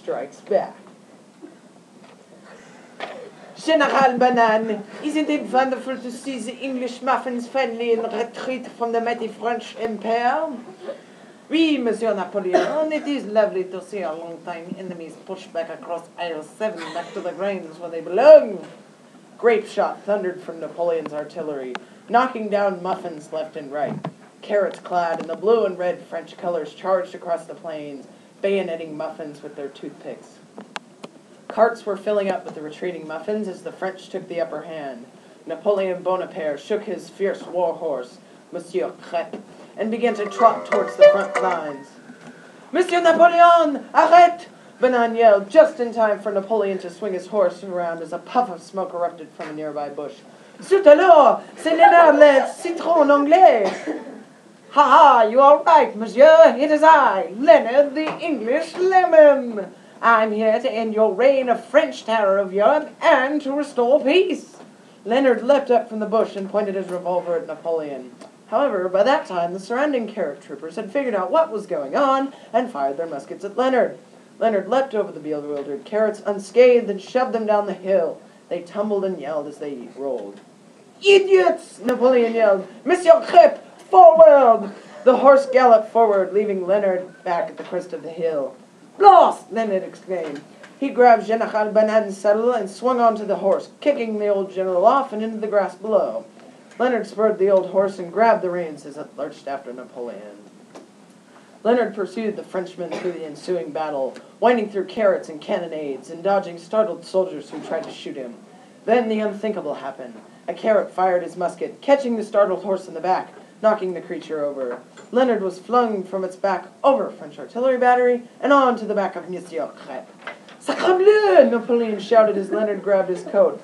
strikes back. General Banane, isn't it wonderful to see the English muffins finally in retreat from the mighty French Empire? Oui, Monsieur Napoleon, it is lovely to see our long-time enemies pushed back across aisle 7 back to the grains where they belong. Grape shot thundered from Napoleon's artillery, knocking down muffins left and right. Carrots clad in the blue and red French colors charged across the plains, bayoneting muffins with their toothpicks. Carts were filling up with the retreating muffins as the French took the upper hand. Napoleon Bonaparte shook his fierce war horse, Monsieur Crêpe, and began to trot towards the front lines. Monsieur Napoleon, arrête! Banane yelled just in time for Napoleon to swing his horse around as a puff of smoke erupted from a nearby bush. Zut alors, c'est Léonard le citron anglais! Ha ha, you are right, monsieur. It is I, Leonard the English Lemon. I'm here to end your reign of French terror of Europe and to restore peace. Leonard leapt up from the bush and pointed his revolver at Napoleon. However, by that time, the surrounding carrot troopers had figured out what was going on and fired their muskets at Leonard. Leonard leapt over the bewildered carrots unscathed and shoved them down the hill. They tumbled and yelled as they rolled. Idiots! Napoleon yelled. Monsieur Crêpe, forward! The horse galloped forward, leaving Leonard back at the crest of the hill. Lost! Leonard exclaimed. He grabbed General Banane's saddle and swung onto the horse, kicking the old general off and into the grass below. Leonard spurred the old horse and grabbed the reins as it lurched after Napoleon. Leonard pursued the Frenchmen through the ensuing battle, winding through carrots and cannonades and dodging startled soldiers who tried to shoot him. Then the unthinkable happened. A carrot fired his musket, catching the startled horse in the back, knocking the creature over. Leonard was flung from its back over a French artillery battery and on to the back of Monsieur Crêpe. Sacre bleu! Napoleon shouted as Leonard grabbed his coat.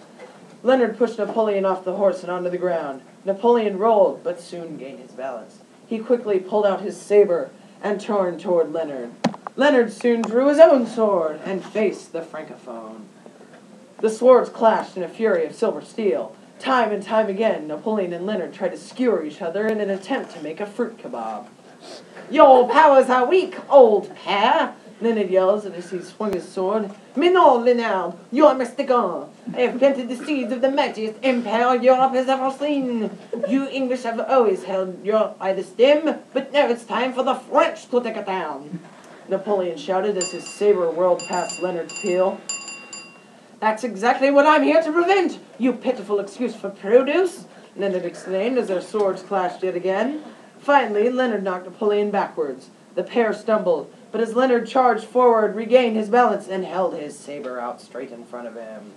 Leonard pushed Napoleon off the horse and onto the ground. Napoleon rolled, but soon gained his balance. He quickly pulled out his saber and turned toward Leonard. Leonard soon drew his own sword and faced the Francophone. The swords clashed in a fury of silver steel. Time and time again, Napoleon and Leonard tried to skewer each other in an attempt to make a fruit kebab. Your powers are weak, old pair, Leonard yells as he swung his sword. Mais non, Leonard, you are mistaken. I have planted the seeds of the mightiest empire Europe has ever seen. You English have always held Europe by the stem, but now it's time for the French to take it down. Napoleon shouted as his saber whirled past Leonard's peel. That's exactly what I'm here to prevent, you pitiful excuse for produce, Leonard exclaimed as their swords clashed yet again. Finally, Leonard knocked Napoleon backwards. The pair stumbled, but as Leonard charged forward, regained his balance, and held his saber out straight in front of him.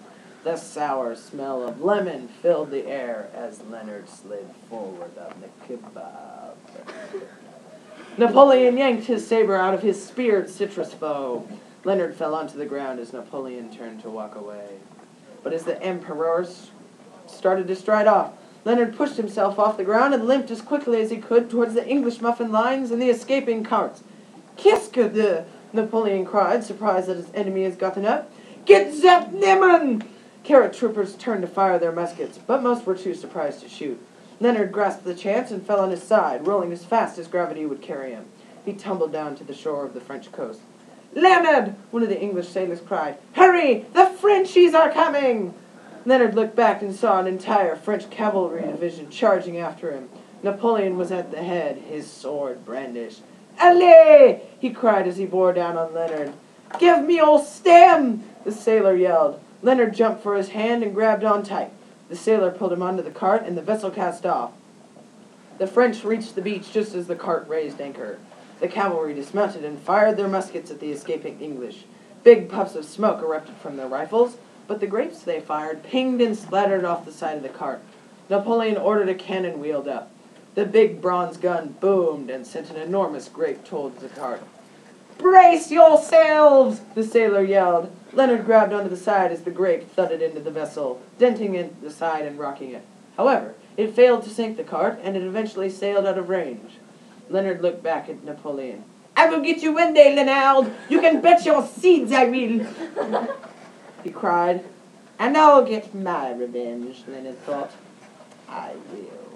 The sour smell of lemon filled the air as Leonard slid forward on the kebab. Napoleon yanked his saber out of his speared citrus foe. Leonard fell onto the ground as Napoleon turned to walk away. But as the Emperor started to stride off, Leonard pushed himself off the ground and limped as quickly as he could towards the English muffin lines and the escaping carts. Qu'est-ce que de? Napoleon cried, surprised that his enemy had gotten up. Get that lemon! Carrot troopers turned to fire their muskets, but most were too surprised to shoot. Leonard grasped the chance and fell on his side, rolling as fast as gravity would carry him. He tumbled down to the shore of the French coast. Leonard! One of the English sailors cried. Hurry! The Frenchies are coming! Leonard looked back and saw an entire French cavalry division charging after him. Napoleon was at the head, his sword brandished. Allez! He cried as he bore down on Leonard. Give me your stem! The sailor yelled. Leonard jumped for his hand and grabbed on tight. The sailor pulled him onto the cart and the vessel cast off. The French reached the beach just as the cart raised anchor. The cavalry dismounted and fired their muskets at the escaping English. Big puffs of smoke erupted from their rifles, but the grapes they fired pinged and splattered off the side of the cart. Napoleon ordered a cannon wheeled up. The big bronze gun boomed and sent an enormous grape towards the cart. Brace yourselves! The sailor yelled. Leonard grabbed onto the side as the grape thudded into the vessel, denting in the side and rocking it. However, it failed to sink the cart, and it eventually sailed out of range. Leonard looked back at Napoleon. I will get you one day, Leonard. You can bet your seeds I will. He cried. And I'll get my revenge, Leonard thought. I will.